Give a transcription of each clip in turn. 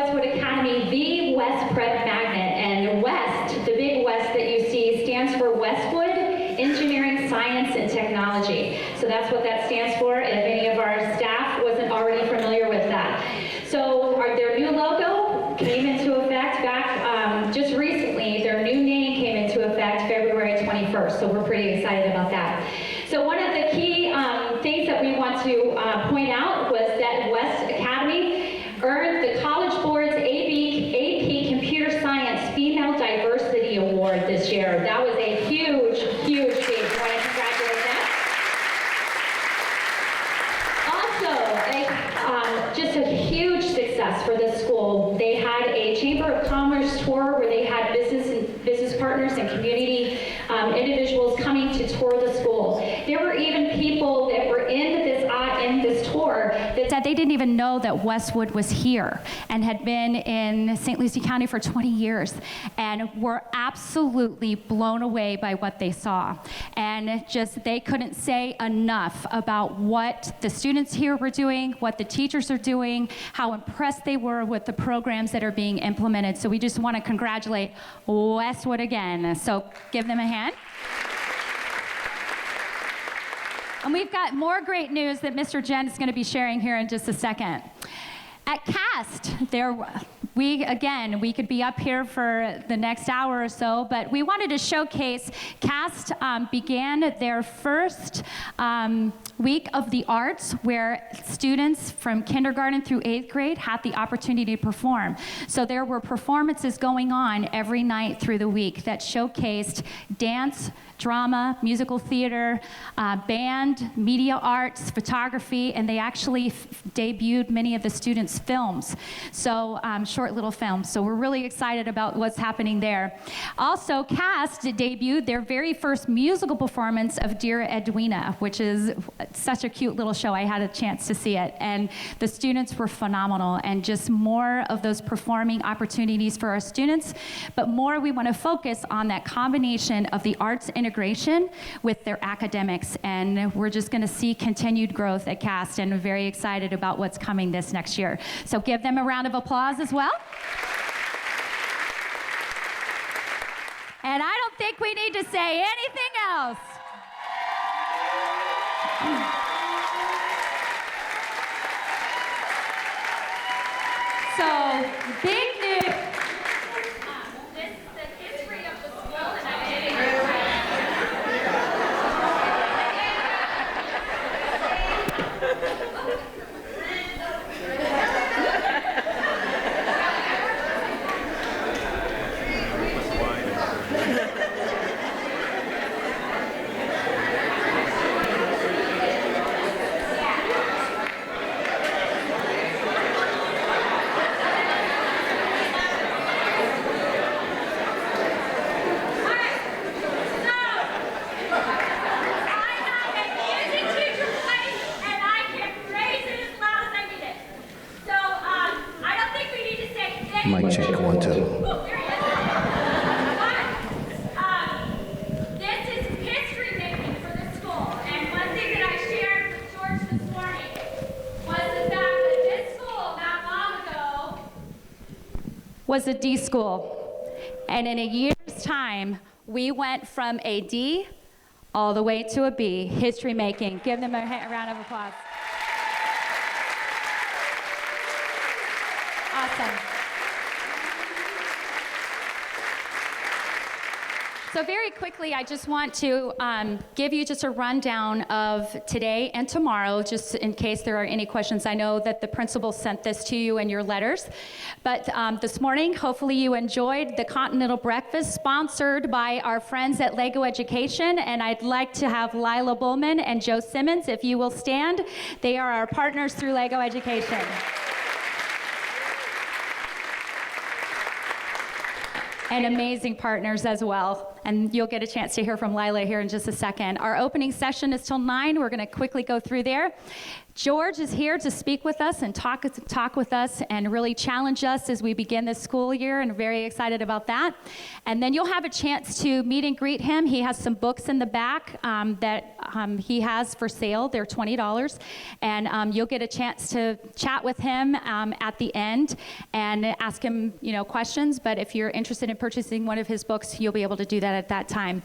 Westwood Academy the West Prep Magnet. And West, the big West that you see, stands for Westwood Engineering, Science, and Technology. So that's what that stands for, if any of our staff wasn't already familiar with that. So their new logo came into effect back just recently. Their new name came into effect February 21st, so we're pretty excited about that. So one of the key things that we want to point out was that West Academy earned the College Board's AP Computer Science Female Diversity Award this year. That was a huge, huge feat. I want to congratulate them. Also, just a huge success for this school. They had a Chamber of Commerce tour where they had business partners and community individuals coming to tour the school. There were even people that were in this tour that said they didn't even know that Westwood was here and had been in St. Lucie County for 20 years and were absolutely blown away by what they saw. And just they couldn't say enough about what the students here were doing, what the teachers are doing, how impressed they were with the programs that are being implemented. So we just want to congratulate Westwood again. So give them a hand. And we've got more great news that Mr. Jen is going to be sharing here in just a second. At CAST, we could be up here for the next hour or so, but we wanted to showcase CAST began their first week of the arts where students from kindergarten through 8th grade had the opportunity to perform. So there were performances going on every night through the week that showcased dance, drama, musical theater, band, media arts, photography, and they actually debuted many of the students' films, so short little films. So we're really excited about what's happening there. Also, CAST debuted their very first musical performance of Dear Edwina, which is such a cute little show. I had a chance to see it, and the students were phenomenal, and just more of those performing opportunities for our students, but more we want to focus on that combination of the arts integration with their academics, and we're just going to see continued growth at CAST, and we're very excited about what's coming this next year. So give them a round of applause as well. And I don't think we need to say anything else. So, big news. This is the history of the school, and I'm giving Mic check, 1, 2. This is history making for the school, and one thing that I shared with George this morning was the fact that this school not long ago was a D school, and in a year's time we went from a D all the way to a B. History making. Give them a round of applause. Awesome. So very quickly, I just want to give you just a rundown of today and tomorrow, just in case there are any questions. I know that the principal sent this to you in your letters, but this morning, hopefully you enjoyed the Continental Breakfast sponsored by our friends at Lego Education, and I'd like to have Lila Bullman and Joe Simmons, if you will stand. They are our partners through Lego Education. And amazing partners as well. And you'll get a chance to hear from Lila here in just a second. Our opening session is till 9. We're going to quickly go through there. George is here to speak with us and talk with us and really challenge us as we begin this school year, and very excited about that. And then you'll have a chance to meet and greet him. He has some books in the back that he has for sale. They're $20. And you'll get a chance to chat with him at the end and ask him, questions. But if you're interested in purchasing one of his books, you'll be able to do that at that time.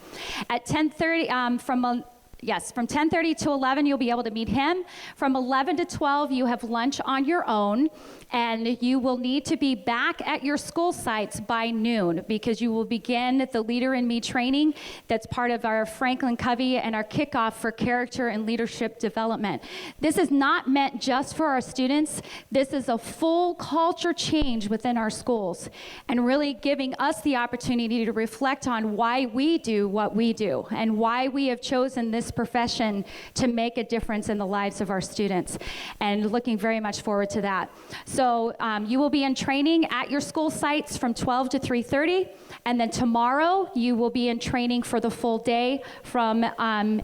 At 10:30, from 10:30 to 11, you'll be able to meet him. From 11 to 12, you have lunch on your own, and you will need to be back at your school sites by noon because you will begin the Leader in Me training that's part of our Franklin Covey and our kickoff for character and leadership development. This is not meant just for our students. This is a full culture change within our schools and really giving us the opportunity to reflect on why we do what we do and why we have chosen this profession to make a difference in the lives of our students, and looking very much forward to that. So you will be in training at your school sites from 12 to 3:30, and then tomorrow you will be in training for the full day from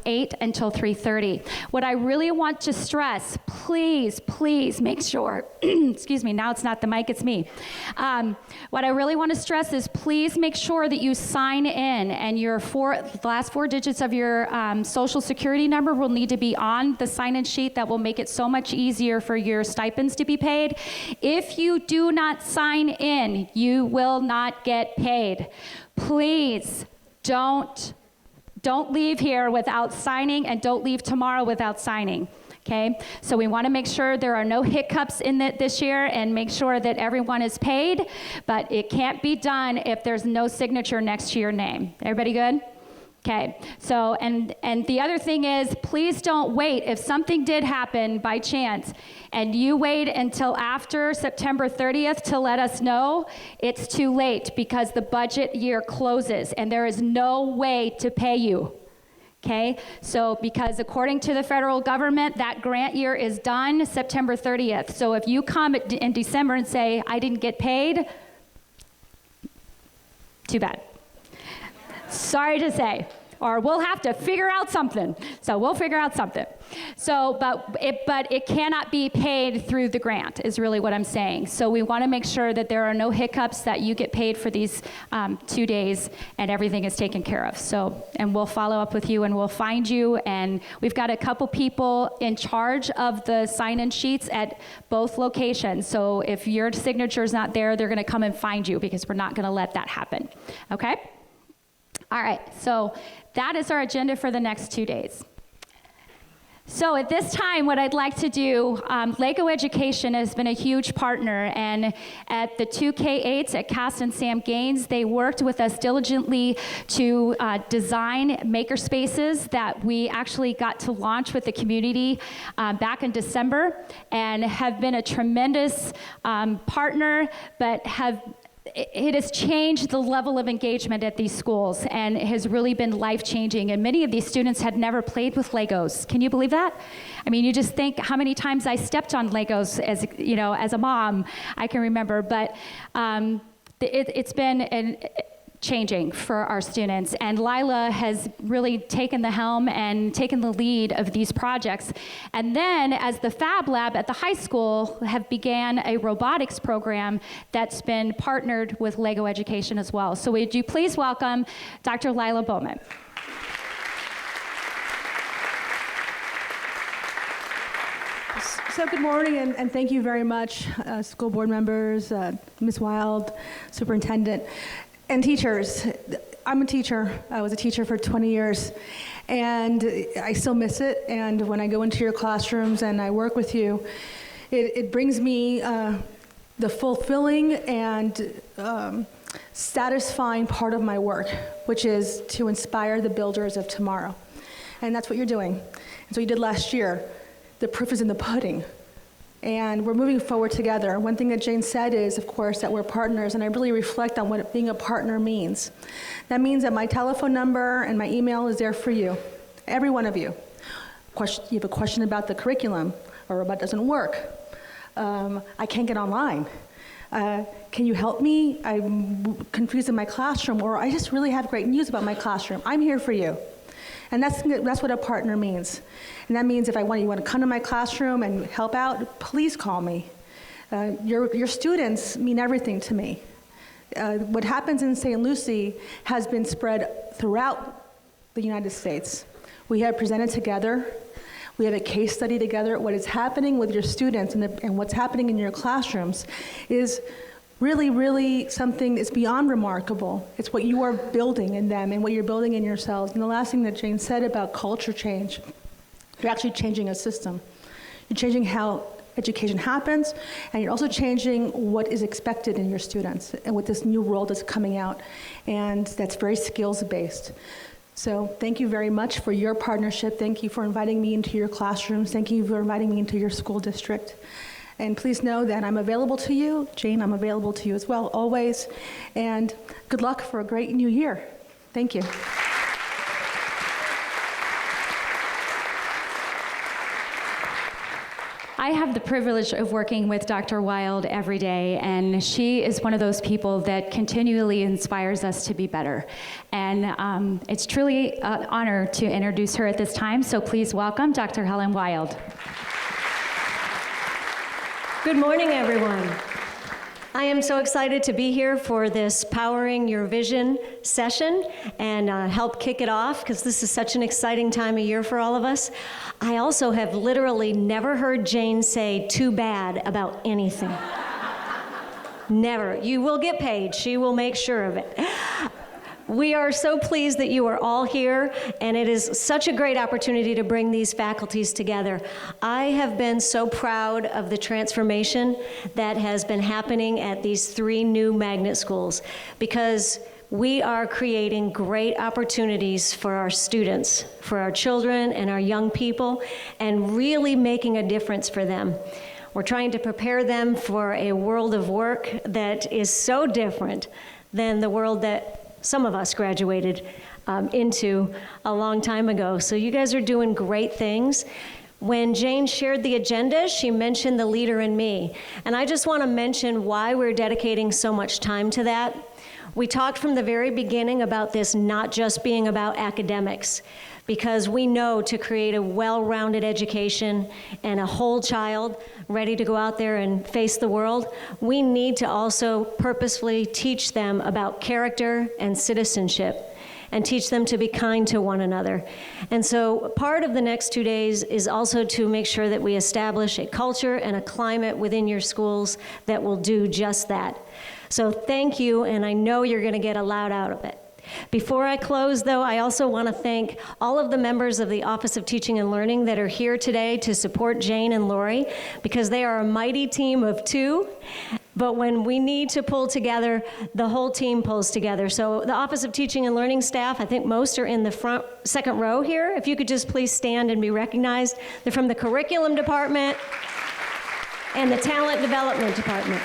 8 until 3:30. What I really want to stress, please make sure, excuse me, now it's not the mic, it's me. What I really want to stress is please make sure that you sign in, and your last four digits of your social security number will need to be on the sign-in sheet. That will make it so much easier for your stipends to be paid. If you do not sign in, you will not get paid. Please don't leave here without signing, and don't leave tomorrow without signing. Okay, so we want to make sure there are no hiccups in it this year and make sure that everyone is paid, but it can't be done if there's no signature next to your name. Everybody good? Okay, so, and the other thing is, please don't wait. If something did happen by chance and you wait until after September 30th to let us know, it's too late because the budget year closes and there is no way to pay you. Okay, so because according to the federal government, that grant year is done September 30th. So if you come in December and say, I didn't get paid, too bad. Sorry to say, or we'll have to figure out something. So we'll figure out something. So, but it cannot be paid through the grant is really what I'm saying. So we want to make sure that there are no hiccups, that you get paid for these 2 days and everything is taken care of. So, and we'll follow up with you and we'll find you. And we've got a couple people in charge of the sign-in sheets at both locations. So if your signature is not there, they're going to come and find you because we're not going to let that happen. Okay? All right, so that is our agenda for the next 2 days. So at this time, what I'd like to do, LEGO Education has been a huge partner, and at the 2K8s at Cass and Sam Gaines, they worked with us diligently to design maker spaces that we actually got to launch with the community back in December, and have been a tremendous partner, but it has changed the level of engagement at these schools, and it has really been life-changing. And many of these students had never played with Legos. Can you believe that? I mean, you just think how many times I stepped on Legos as a mom, I can remember. But it's been changing for our students. And Lila has really taken the helm and taken the lead of these projects. And then as the Fab Lab at the high school have began a robotics program that's been partnered with LEGO Education as well. So would you please welcome Dr. Lila Bowman. So good morning, and thank you very much, school board members, Ms. Wild, superintendent, and teachers. I'm a teacher. I was a teacher for 20 years, and I still miss it. And when I go into your classrooms and I work with you, it brings me the fulfilling and satisfying part of my work, which is to inspire the builders of tomorrow. And that's what you're doing. That's what you did last year. The proof is in the pudding. And we're moving forward together. One thing that Jane said is, of course, that we're partners, and I really reflect on what being a partner means. That means that my telephone number and my email is there for you, every one of you. You have a question about the curriculum, or about doesn't work. I can't get online. Can you help me? I'm confused in my classroom, or I just really have great news about my classroom. I'm here for you. And that's what a partner means. And that means if you want to come to my classroom and help out, please call me. Your students mean everything to me. What happens in St. Lucie has been spread throughout the United States. We have presented together. We have a case study together. What is happening with your students and what's happening in your classrooms is really, really something that's beyond remarkable. It's what you are building in them and what you're building in yourselves. And the last thing that Jane said about culture change, you're actually changing a system. You're changing how education happens, and you're also changing what is expected in your students and with this new world that's coming out, and that's very skills-based. So thank you very much for your partnership. Thank you for inviting me into your classrooms. Thank you for inviting me into your school district. And please know that I'm available to you. Jane, I'm available to you as well, always. And good luck for a great new year. Thank you. I have the privilege of working with Dr. Wild every day, and she is one of those people that continually inspires us to be better. And it's truly an honor to introduce her at this time, so please welcome Dr. Helen Wild. Good morning, everyone. I am so excited to be here for this Powering Your Vision session and help kick it off, because this is such an exciting time of year for all of us. I also have literally never heard Jane say too bad about anything. Never. You will get paid. She will make sure of it. We are so pleased that you are all here, and it is such a great opportunity to bring these faculties together. I have been so proud of the transformation that has been happening at these 3 new magnet schools, because we are creating great opportunities for our students, for our children and our young people, and really making a difference for them. We're trying to prepare them for a world of work that is so different than the world that some of us graduated into a long time ago. So you guys are doing great things. When Jane shared the agenda, she mentioned the leader in me. And I just want to mention why we're dedicating so much time to that. We talked from the very beginning about this not just being about academics, because we know to create a well-rounded education and a whole child ready to go out there and face the world, we need to also purposefully teach them about character and citizenship, and teach them to be kind to one another. And so part of the next 2 days is also to make sure that we establish a culture and a climate within your schools that will do just that. So thank you, and I know you're going to get a lot out of it. Before I close, though, I also want to thank all of the members of the Office of Teaching and Learning that are here today to support Jane and Lori, because they are a mighty team of 2. But when we need to pull together, the whole team pulls together. So the Office of Teaching and Learning staff, I think most are in the front second row here. If you could just please stand and be recognized. They're from the Curriculum Department and the Talent Development Department.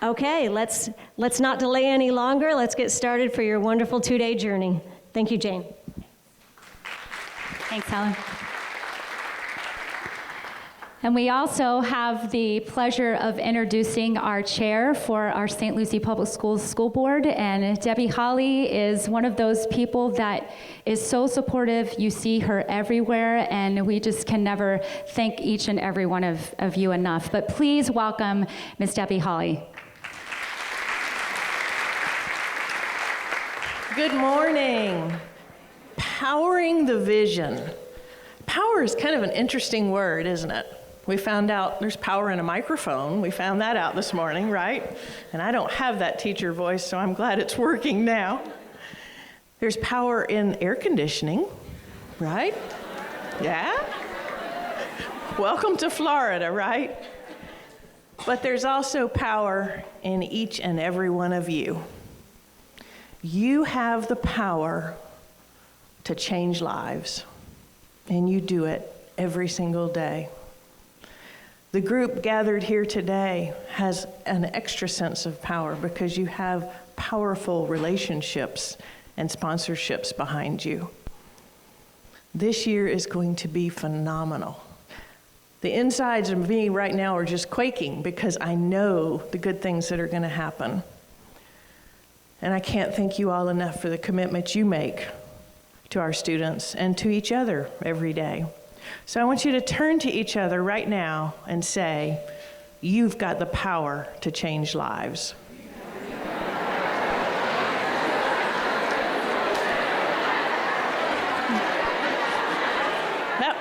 Okay, let's not delay any longer. Let's get started for your wonderful 2-day journey. Thank you, Jane. Thanks, Helen. And we also have the pleasure of introducing our chair for our St. Lucie Public Schools School Board. And Debbie Holly is one of those people that is so supportive. You see her everywhere, and we just can never thank each and every one of you enough. But please welcome Ms. Debbie Holly. Good morning. Powering the vision. Power is kind of an interesting word, isn't it? We found out there's power in a microphone. We found that out this morning, right? And I don't have that teacher voice, so I'm glad it's working now. There's power in air conditioning, right? Yeah? Welcome to Florida, right? But there's also power in each and every one of you. You have the power to change lives, and you do it every single day. The group gathered here today has an extra sense of power because you have powerful relationships and sponsorships behind you. This year is going to be phenomenal. The insides of me right now are just quaking because I know the good things that are going to happen. And I can't thank you all enough for the commitment you make to our students and to each other every day. So I want you to turn to each other right now and say, you've got the power to change lives. Yep.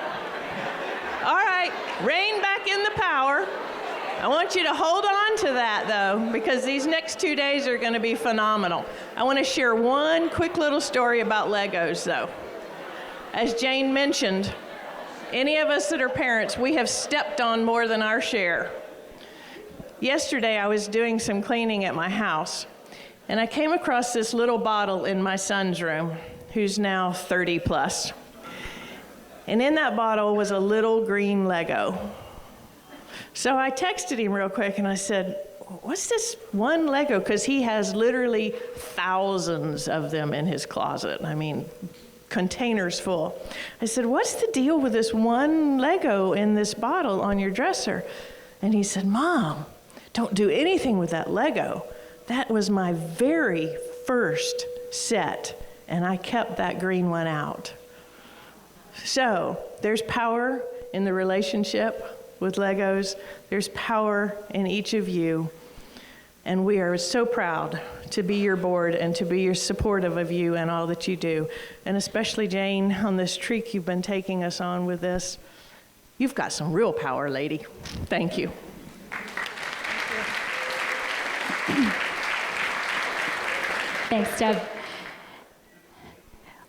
All right, rein back in the power. I want you to hold on to that, though, because these next 2 days are going to be phenomenal. I want to share one quick little story about Legos, though. As Jane mentioned, any of us that are parents, we have stepped on more than our share. Yesterday, I was doing some cleaning at my house, and I came across this little bottle in my son's room, who's now 30 plus. And in that bottle was a little green Lego. So I texted him real quick and I said, what's this one Lego? Because he has literally thousands of them in his closet. I mean, containers full. I said, what's the deal with this one Lego in this bottle on your dresser? And he said, Mom, don't do anything with that Lego. That was my very first set, and I kept that green one out. So there's power in the relationship with Legos. There's power in each of you. And we are so proud to be your board and to be your supportive of you and all that you do. And especially Jane, on this streak you've been taking us on with this. You've got some real power, lady. Thank you. Thanks, Deb.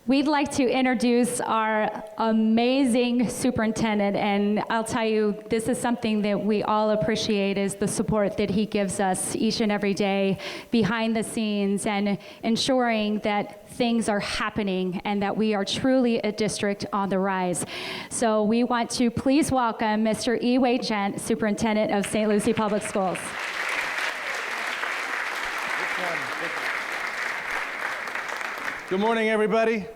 We'd like to introduce our amazing superintendent, and I'll tell you, this is something that we all appreciate, is the support that he gives us each and every day behind the scenes and ensuring that things are happening and that we are truly a district on the rise. So we want to please welcome Mr. E. Wade Gent, Superintendent of St. Lucie Public Schools. Good morning, everybody.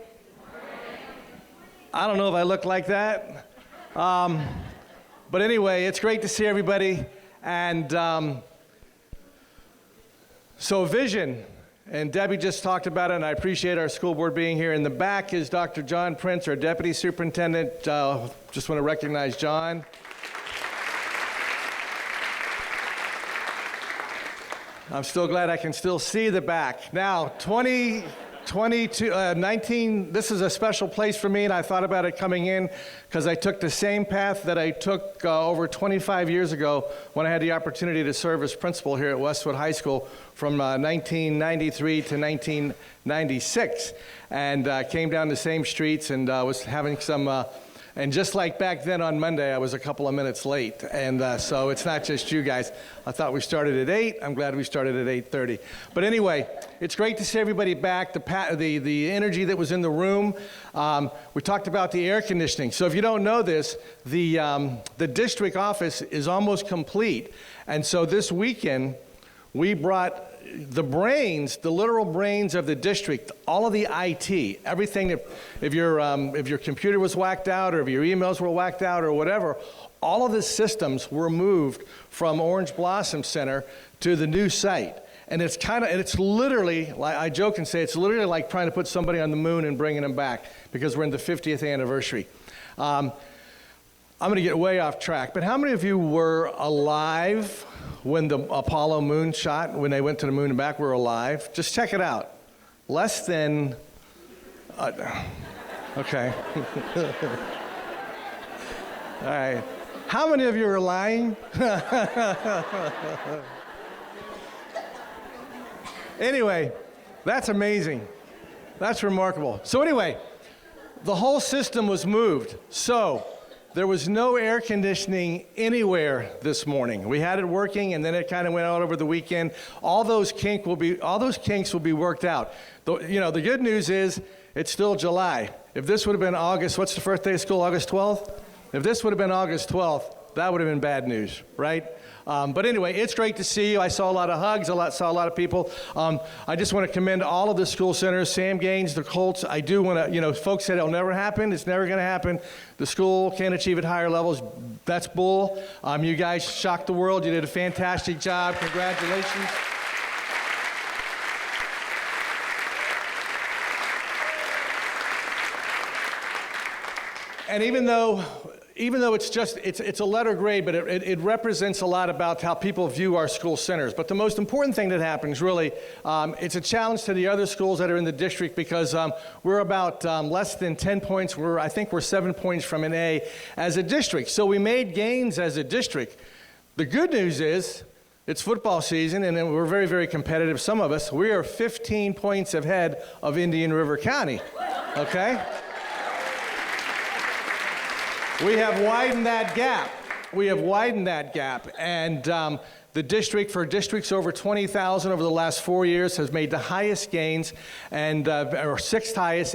I don't know if I look like that. But anyway, it's great to see everybody. And so vision, and Debbie just talked about it, and I appreciate our school board being here. In the back is Dr. John Prince, our deputy superintendent. Just want to recognize John. I'm still glad I can still see the back. Now, 19, this is a special place for me, and I thought about it coming in because I took the same path that I took over 25 years ago when I had the opportunity to serve as principal here at Westwood High School from 1993 to 1996, and came down the same streets and was having some, and just like back then on Monday, I was a couple of minutes late, and so it's not just you guys. I thought we started at 8. I'm glad we started at 8:30. But anyway, it's great to see everybody back, the energy that was in the room. We talked about the air conditioning. So if you don't know this, the district office is almost complete. And so this weekend, we brought the brains, the literal brains of the district, all of the IT, everything that, if your computer was whacked out or if your emails were whacked out or whatever, all of the systems were moved from Orange Blossom Center to the new site. And it's literally, I joke and say, it's literally like trying to put somebody on the moon and bringing them back because we're in the 50th anniversary. I'm going to get way off track, but how many of you were alive when the Apollo moon shot, when they went to the moon and back, were alive? Just check it out. Less than, okay. All right. How many of you are lying? Anyway, that's amazing. That's remarkable. So anyway, the whole system was moved. So there was no air conditioning anywhere this morning. We had it working, and then it kind of went out over the weekend. All those kinks will be worked out. The good news is it's still July. If this would have been August, what's the first day of school? August 12th? If this would have been August 12th, that would have been bad news, right? But anyway, it's great to see you. I saw a lot of hugs, saw a lot of people. I just want to commend all of the school centers, Sam Gaines, the Colts. I do want to, folks said it'll never happen. It's never going to happen. The school can't achieve at higher levels. That's bull. You guys shocked the world. You did a fantastic job. Congratulations. And even though it's a letter grade, but it represents a lot about how people view our school centers. But the most important thing that happens, really, it's a challenge to the other schools that are in the district because we're about less than 10 points. I think we're 7 points from an A as a district. So we made gains as a district. The good news is it's football season, and we're very, very competitive. Some of us, we are 15 points ahead of Indian River County, okay? We have widened that gap. And the district, for districts over 20,000 over the last 4 years, has made the highest gains, and or sixth highest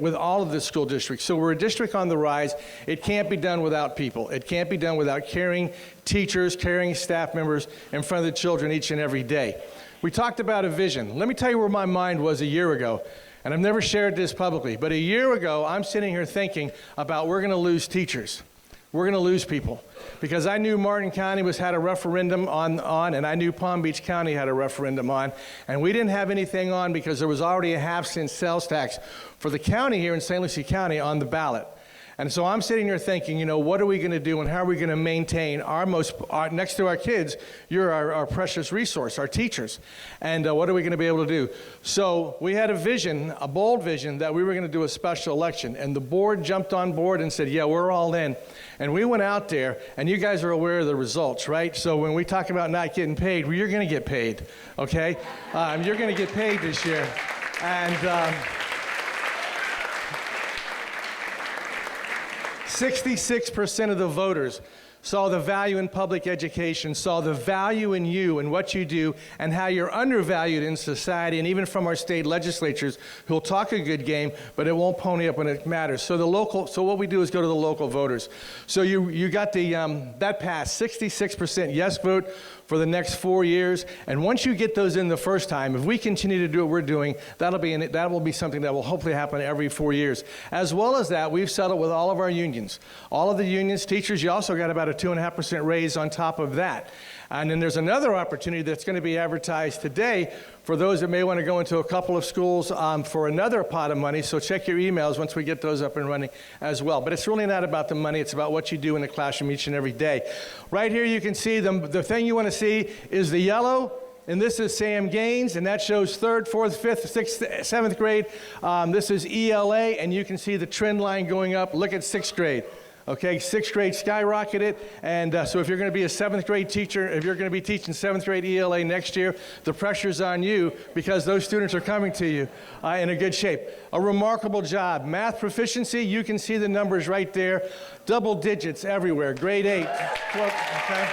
with all of the school districts. So we're a district on the rise. It can't be done without people. It can't be done without caring teachers, caring staff members in front of the children each and every day. We talked about a vision. Let me tell you where my mind was a year ago. And I've never shared this publicly, but a year ago, I'm sitting here thinking about we're going to lose teachers. We're going to lose people. Because I knew Martin County had a referendum on, and I knew Palm Beach County had a referendum on, and we didn't have anything on because there was already a half-cent sales tax for the county here in St. Lucie County on the ballot. And so I'm sitting here thinking, what are we going to do and how are we going to maintain next to our kids, you're our precious resource, our teachers. And what are we going to be able to do? So we had a vision, a bold vision, that we were going to do a special election. And the board jumped on board and said, yeah, we're all in. And we went out there, and you guys are aware of the results, right? So when we talk about not getting paid, well, you're going to get paid, okay? You're going to get paid this year. And 66% of the voters saw the value in public education, saw the value in you and what you do and how you're undervalued in society, and even from our state legislatures who'll talk a good game, but it won't pony up when it matters. So what we do is go to the local voters. So you got that passed, 66% yes vote for the next 4 years. And once you get those in the first time, if we continue to do what we're doing, that will be something that will hopefully happen every 4 years. As well as that, we've settled with all of our unions. All of the unions, teachers, you also got about a 2.5% raise on top of that. And then there's another opportunity that's going to be advertised today for those that may want to go into a couple of schools for another pot of money. So check your emails once we get those up and running as well. But it's really not about the money. It's about what you do in the classroom each and every day. Right here you can see the thing you want to see is the yellow. And this is Sam Gaines, and that shows 3rd, 4th, 5th, 6th, 7th grade. This is ELA, and you can see the trend line going up. Look at 6th grade. Okay, 6th grade skyrocketed, and so if you're going to be a 7th grade teacher, if you're going to be teaching 7th grade ELA next year, the pressure's on you because those students are coming to you in a good shape. A remarkable job. Math proficiency, you can see the numbers right there. Double digits everywhere. Grade 8. Okay.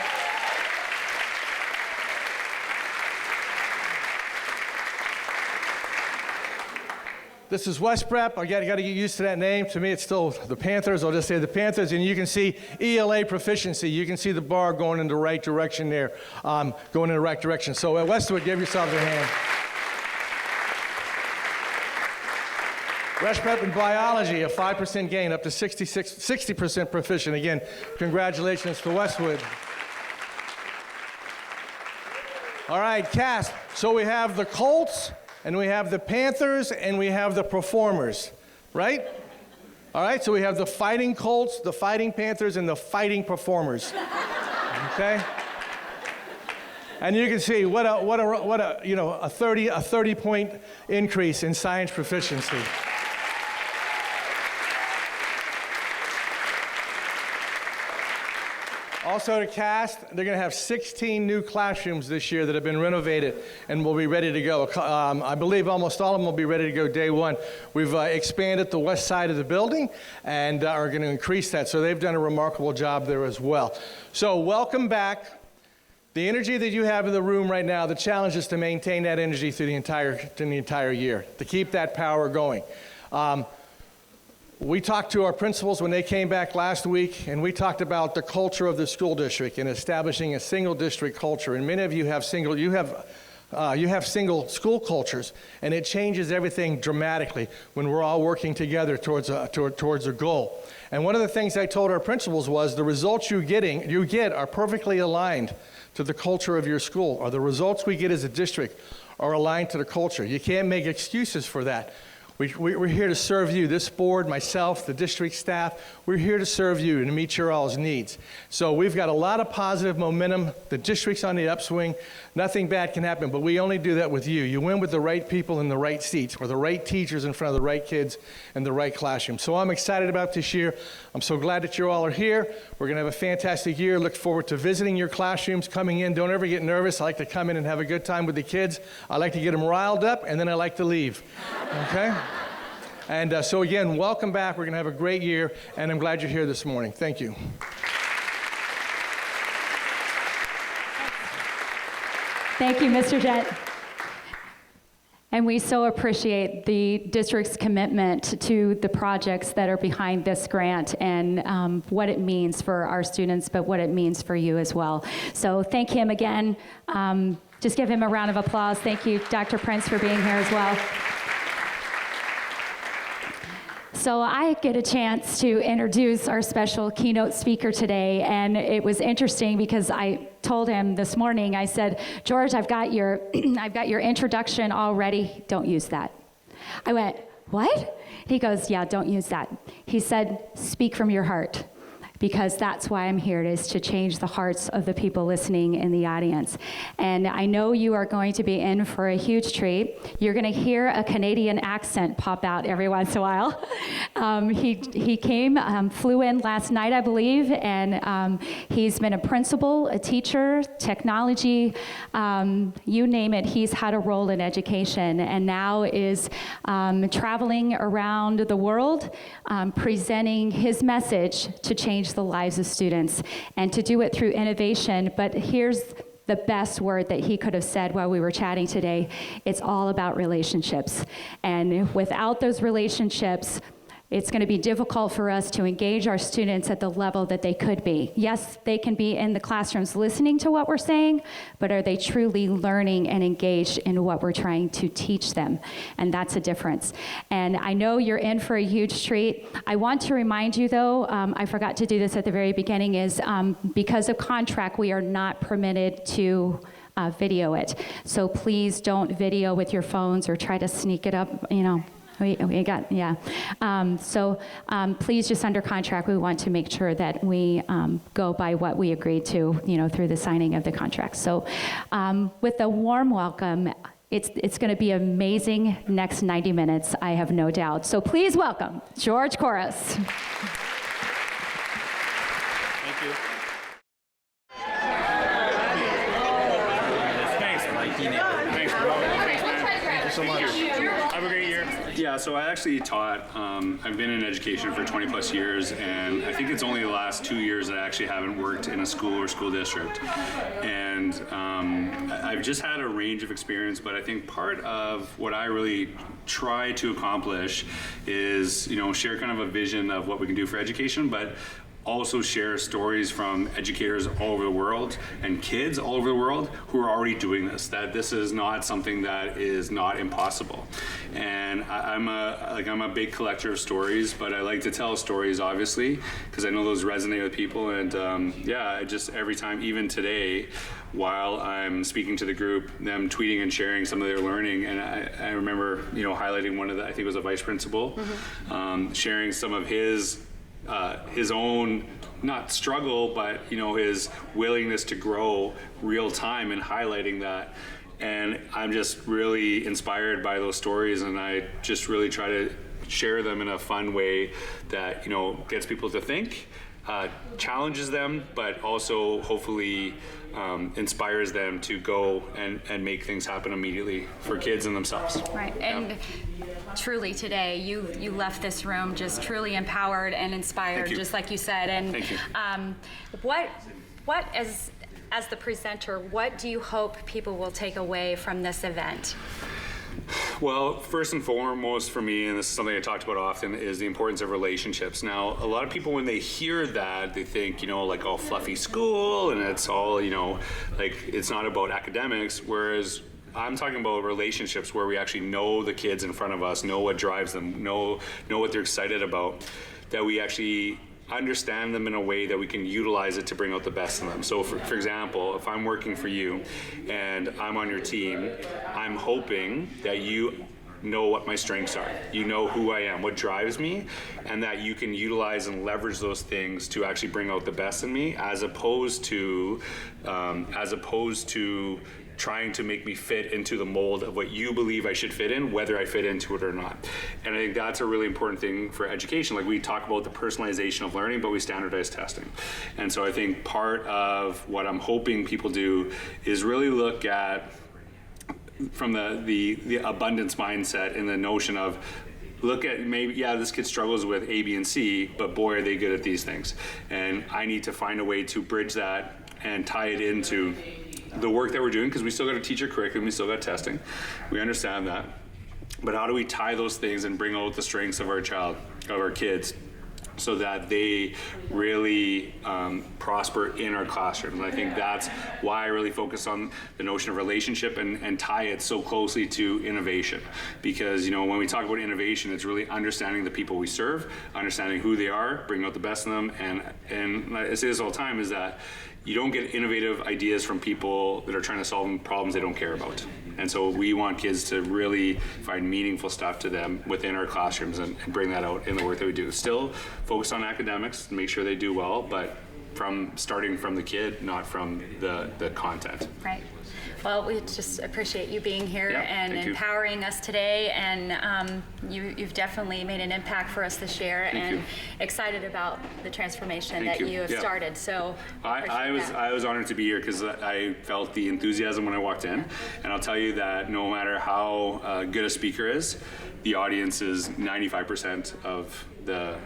This is West Prep. I got to get used to that name. To me, it's still the Panthers. I'll just say the Panthers. And you can see ELA proficiency. You can see the bar going in the right direction there, going in the right direction. So at Westwood, give yourselves a hand. West Prep in biology, a 5% gain, up to 60% proficient. Again, congratulations to Westwood. All right, cast. So we have the Colts, and we have the Panthers, and we have the Performers, right? All right, so we have the Fighting Colts, the Fighting Panthers, and the Fighting Performers. Okay? And you can see what a 30-point increase in science proficiency. Also to cast, they're going to have 16 new classrooms this year that have been renovated and will be ready to go. I believe almost all of them will be ready to go day one. We've expanded the west side of the building and are going to increase that. So they've done a remarkable job there as well. So welcome back. The energy that you have in the room right now, the challenge is to maintain that energy through the entire year, to keep that power going. We talked to our principals when they came back last week, and we talked about the culture of the school district and establishing a single district culture. And many of you have single school cultures, and it changes everything dramatically when we're all working together towards a goal. And one of the things I told our principals was the results you get are perfectly aligned to the culture of your school, or the results we get as a district are aligned to the culture. You can't make excuses for that. We're here to serve you. This board, myself, the district staff, we're here to serve you and to meet your all's needs. So we've got a lot of positive momentum. The district's on the upswing. Nothing bad can happen, but we only do that with you. You win with the right people in the right seats, or the right teachers in front of the right kids in the right classroom. So I'm excited about this year. I'm so glad that you all are here. We're going to have a fantastic year. Look forward to visiting your classrooms, coming in. Don't ever get nervous. I like to come in and have a good time with the kids. I like to get them riled up, and then I like to leave. Okay? And so again, welcome back. We're going to have a great year, and I'm glad you're here this morning. Thank you. Thank you, Mr. Jett. And we so appreciate the district's commitment to the projects that are behind this grant and what it means for our students, but what it means for you as well. So thank him again. Just give him a round of applause. Thank you, Dr. Prince, for being here as well. So I get a chance to introduce our special keynote speaker today, and it was interesting because I told him this morning, I said, George, I've got your introduction already. Don't use that. I went, what? He goes, yeah, don't use that. He said, speak from your heart, because that's why I'm here, is to change the hearts of the people listening in the audience. And I know you are going to be in for a huge treat. You're going to hear a Canadian accent pop out every once in a while. He came, flew in last night, I believe, and he's been a principal, a teacher, technology, you name it. He's had a role in education, and now is traveling around the world, presenting his message to change the lives of students, and to do it through innovation. But here's the best word that he could have said while we were chatting today. It's all about relationships. And without those relationships, it's going to be difficult for us to engage our students at the level that they could be. Yes, they can be in the classrooms listening to what we're saying, but are they truly learning and engaged in what we're trying to teach them? And that's a difference. And I know you're in for a huge treat. I want to remind you, though, I forgot to do this at the very beginning, is because of contract, we are not permitted to video it. So please don't video with your phones or try to sneak it up, you know. We got, yeah. So please, just under contract, we want to make sure that we go by what we agreed to, you know, through the signing of the contract. So with a warm welcome, it's going to be amazing next 90 minutes, I have no doubt. So please welcome George Corus. Thank you. Thanks, Mikey. Thanks, bro. Thanks, man. Thank you so much. Have a great year. Yeah, so I actually taught, I've been in education for 20 plus years, and I think it's only the last 2 years that I actually haven't worked in a school or school district. And I've just had a range of experience, but I think part of what I really try to accomplish is, you know, share kind of a vision of what we can do for education, but also share stories from educators all over the world and kids all over the world who are already doing this, that this is not something that is not impossible. And I'm a big collector of stories, but I like to tell stories, obviously, because I know those resonate with people. And yeah, just every time, even today, while I'm speaking to the group, them tweeting and sharing some of their learning, and I remember, you know, highlighting one of the, I think it was a vice principal, sharing some of his own, not struggle, but, you know, his willingness to grow real time, and highlighting that. And I'm just really inspired by those stories, and I just really try to share them in a fun way that, you know, gets people to think, challenges them, but also hopefully inspires them to go and make things happen immediately for kids and themselves. Right, and truly today, you left this room just truly empowered and inspired, just like you said. And thank you. What as the presenter, what do you hope people will take away from this event? Well, first and foremost for me, and this is something I talked about often, is the importance of relationships. Now, a lot of people, when they hear that, they think, you know, like, all fluffy school, and it's all, you know, like, it's not about academics, whereas I'm talking about relationships where we actually know the kids in front of us, know what drives them, know what they're excited about, that we actually understand them in a way that we can utilize it to bring out the best in them. So for example, if I'm working for you and I'm on your team, I'm hoping that you know what my strengths are. You know who I am, what drives me, and that you can utilize and leverage those things to actually bring out the best in me, as opposed to trying to make me fit into the mold of what you believe I should fit in, whether I fit into it or not. And I think that's a really important thing for education. Like, we talk about the personalization of learning, but we standardize testing. And so I think part of what I'm hoping people do is really look at, from the abundance mindset, and the notion of, look at, maybe, yeah, this kid struggles with A, B, and C, but boy, are they good at these things. And I need to find a way to bridge that and tie it into the work that we're doing, because we still got a teacher curriculum, we still got testing. We understand that. But how do we tie those things and bring out the strengths of our child, of our kids, so that they really prosper in our classrooms? And I think that's why I really focus on the notion of relationship and tie it so closely to innovation. Because, you know, when we talk about innovation, it's really understanding the people we serve, understanding who they are, bringing out the best in them. And I say this all the time, is that you don't get innovative ideas from people that are trying to solve problems they don't care about. And so we want kids to really find meaningful stuff to them within our classrooms and bring that out in the work that we do. Still focus on academics, make sure they do well, but starting from the kid, not from the content. Right. Well, we just appreciate you being here and thank you. empowering us today, and you've definitely made an impact for us this year, Thank you. Excited about the transformation Thank that you. you have Yeah. started. So I was honored to be here, because I felt the enthusiasm when I walked in, and I'll tell you that no matter how good a speaker is, the audience is 95% of the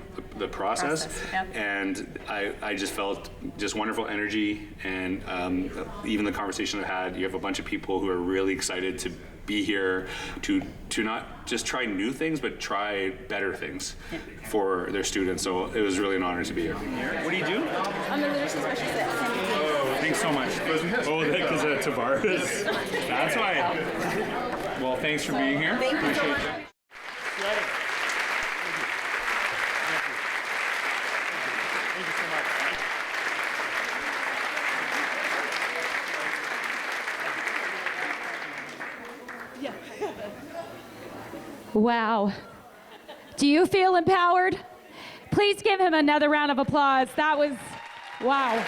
process. Yep. And I just felt just wonderful energy, and even the conversation I had, you have a bunch of people who are really excited to be here to not just try new things, but try better things for their students. So it was really an honor to be here. What do you do? I'm the literacy specialist at Symposium. Oh, thanks so much. Oh, because of Tavares. That's why. Well, thanks for being here. Thank you so much. Wow. Do you feel empowered? Please give him another round of applause. That was, wow.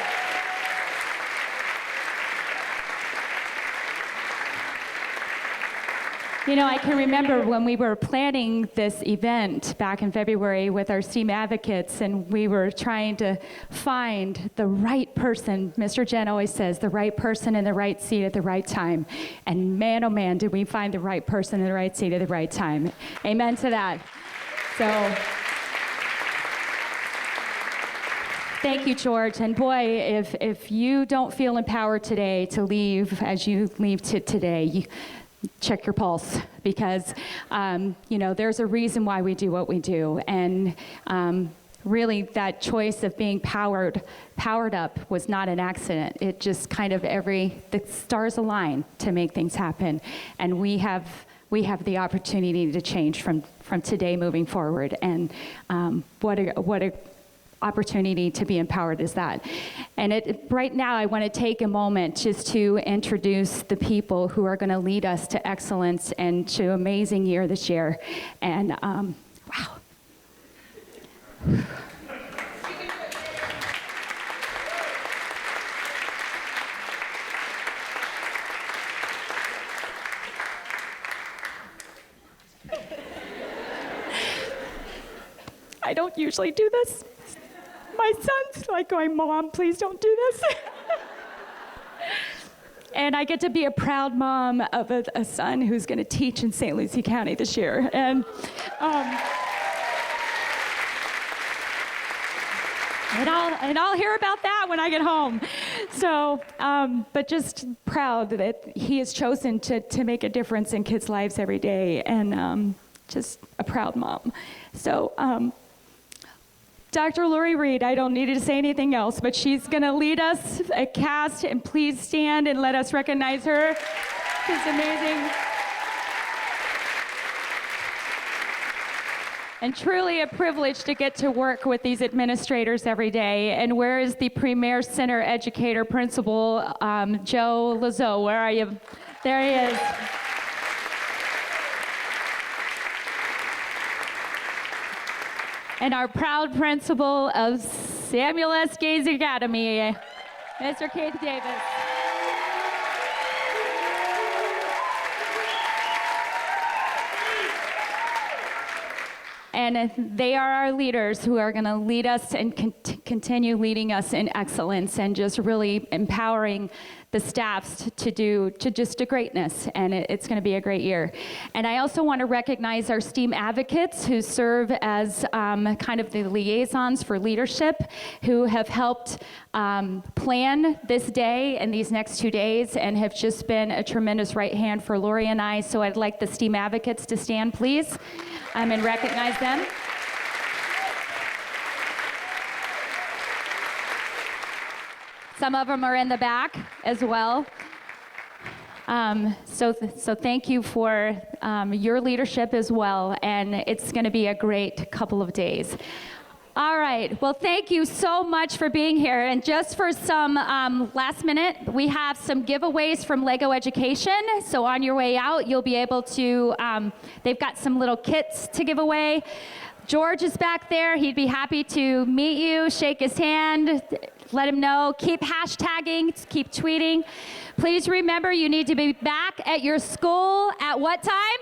You know, I can remember when we were planning this event back in February with our STEAM advocates, and we were trying to find the right person. Mr. Jen always says, the right person in the right seat at the right time. And man, oh man, did we find the right person in the right seat at the right time. Amen to that. So, thank you, George. And boy, if you don't feel empowered today to leave as you leave today, check your pulse, because you know, there's a reason why we do what we do, and really that choice of being powered up was not an accident. It just kind of the stars align to make things happen, and we have the opportunity to change from today moving forward. And what a opportunity to be empowered is that. And right now, I want to take a moment just to introduce the people who are going to lead us to excellence and to amazing year this year. And wow. I don't usually do this. My son's like going, Mom, please don't do this. And I get to be a proud mom of a son who's going to teach in St. Lucie County this year. And I'll hear about that when I get home. So, but just proud that he has chosen to make a difference in kids' lives every day, and just a proud mom. So, Dr. Lori Reed, I don't need to say anything else, but she's going to lead us at CAST, and please stand and let us recognize her. She's amazing. And truly a privilege to get to work with these administrators every day. And where is the Premier Center Educator Principal, Joe Lazo? Where are you? There he is. and our proud principal of Samuel S. Gaze Academy, Mr. Keith Davis. And they are our leaders who are going to lead us and continue leading us in excellence and just really empowering the staffs to greatness. And it's going to be a great year. And I also want to recognize our STEAM advocates who serve as kind of the liaisons for leadership, who have helped plan this day and these next 2 days and have just been a tremendous right hand for Lori and I. So I'd like the STEAM advocates to stand, please, and recognize them. Some of them are in the back as well. So thank you for your leadership as well, and it's going to be a great couple of days. All right, well, thank you so much for being here. And just for some last minute, we have some giveaways from Lego Education. So on your way out, you'll be able to, they've got some little kits to give away. George is back there. He'd be happy to meet you, shake his hand, let him know. Keep hashtagging, keep tweeting. Please remember you need to be back at your school at what time?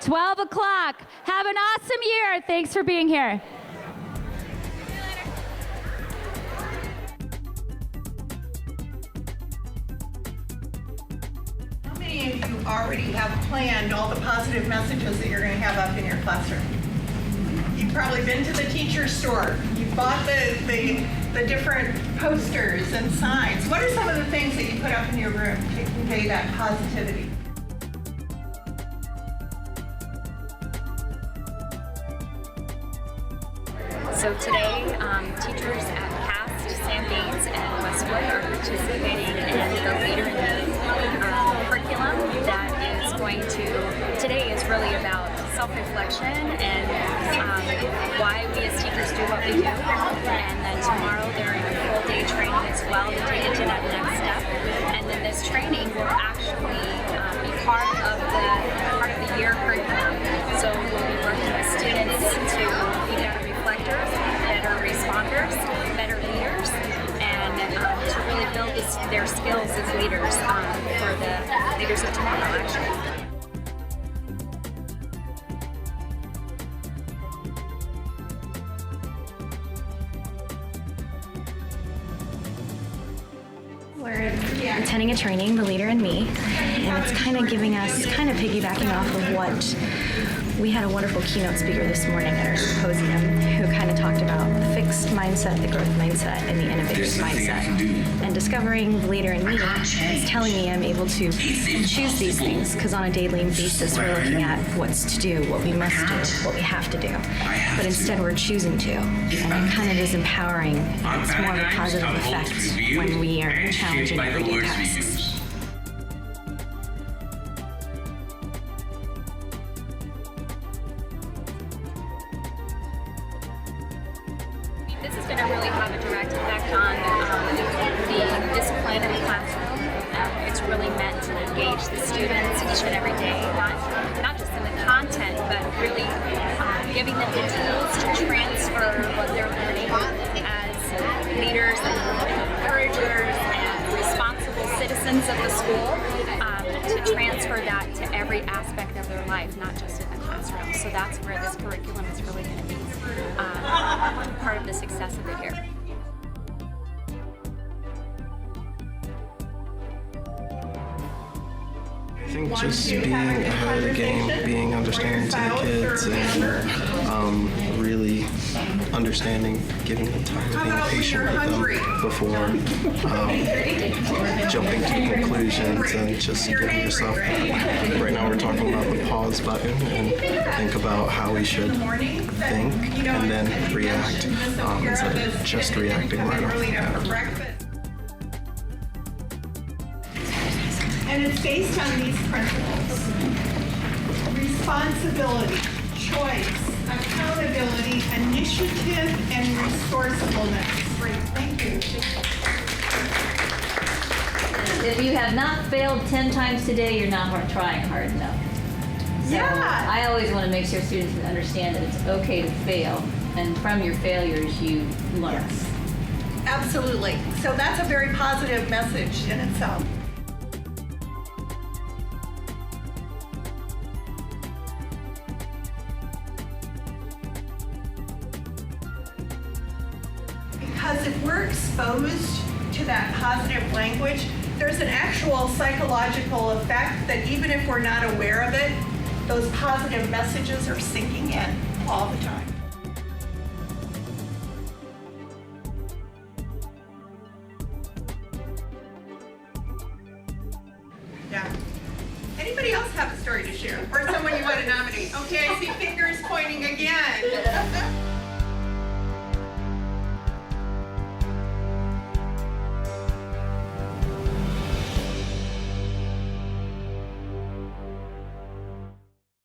12 o'clock. Have an awesome year. Thanks for being here. How many of you already have planned all the positive messages that you're going to have up in your classroom? You've probably been to the teacher store. You've bought the different posters and signs. What are some of the things that you put up in your room to convey that positivity? So today, teachers at CAST, Sam Baines, and Westwood are participating in the Leader in Me curriculum that is going to, today is really about self-reflection and why we as teachers do what we do. And then tomorrow they're in a full day training as well to take it to that next step. And then this training will actually be part of the year curriculum. So we'll be working with students to be better reflectors, better responders, better leaders, and to really build their skills as leaders for the leaders of tomorrow, actually. We're attending a training, The Leader in Me, and it's kind of giving us, kind of piggybacking off of what we had a wonderful keynote speaker this morning at our symposium who kind of talked about the fixed mindset, the growth mindset, and the innovative mindset. And discovering The Leader in Me is telling me I'm able to choose these things because on a daily basis we're looking at what's to do, what we must do, what we have to do. But instead we're choosing to. And it kind of is empowering. And it's more of a positive effect when we are challenging everyday tasks. This is going to really have a direct effect on the discipline in the classroom. It's really meant to engage the students each and every day, not just in the content, but really giving them the tools to transfer what they're learning as leaders and encouragers and responsible citizens of the school, to transfer that to every aspect of their life, not just in the classroom. So that's where this curriculum is really going to be part of the success of the year. I think just being ahead of the game, being understanding to the kids, and really understanding, giving them time, being patient with them before jumping to conclusions, and just giving yourself that. Right now we're talking about the pause button and think about how we should think and then react instead of just reacting right off the bat. And it's based on these principles: responsibility, choice, accountability, initiative, and resourcefulness. Great, thank you. If you have not failed 10 times today, you're not trying hard enough. So Yeah. I always want to make sure students understand that it's okay to fail, and from your failures you learn. Yes. Absolutely. So that's a very positive message in itself. Because if we're exposed to that positive language, there's an actual psychological effect that even if we're not aware of it, those positive messages are sinking in all the time. Yeah. Anybody else have a story to share? Or someone you want to nominate? Okay, I see fingers.